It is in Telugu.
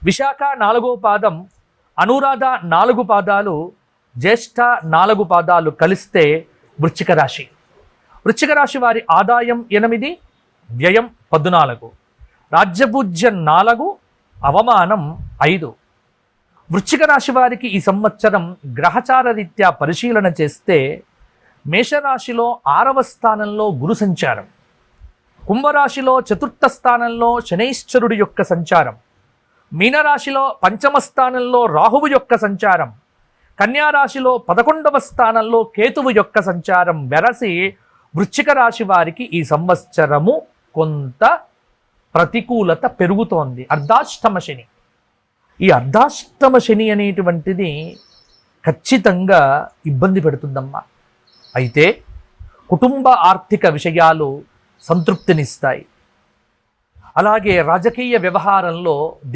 విశాఖ 4వ పాదం, అనురాధ 4 పాదాలు, జ్యేష్ఠ 4 పాదాలు కలిస్తే వృశ్చిక రాశి. వృశ్చిక రాశి వారి ఆదాయం 8, వ్యయం 14, రాజ్యపూజ్యం 4, అవమానం 5. వృశ్చిక రాశి వారికి ఈ సంవత్సరం గ్రహచార రీత్యా పరిశీలన చేస్తే మేషరాశిలో 6వ స్థానంలో గురు సంచారం, కుంభరాశిలో 4థ స్థానంలో శనైశ్చరుడి యొక్క సంచారం, మీనరాశిలో 5వ స్థానంలో రాహువు యొక్క సంచారం, కన్యారాశిలో 11వ స్థానంలో కేతువు యొక్క సంచారం వెరసి వృశ్చిక రాశి వారికి ఈ సంవత్సరము కొంత ప్రతికూలత పెరుగుతోంది. అర్ధాష్టమ శని. ఈ అర్ధాష్టమ శని అనేటువంటిది ఖచ్చితంగా ఇబ్బంది పెడుతుందమ్మా. అయితే కుటుంబ ఆర్థిక విషయాలు సంతృప్తినిస్తాయి. అలాగే రాజకీయ వ్యవహారంలో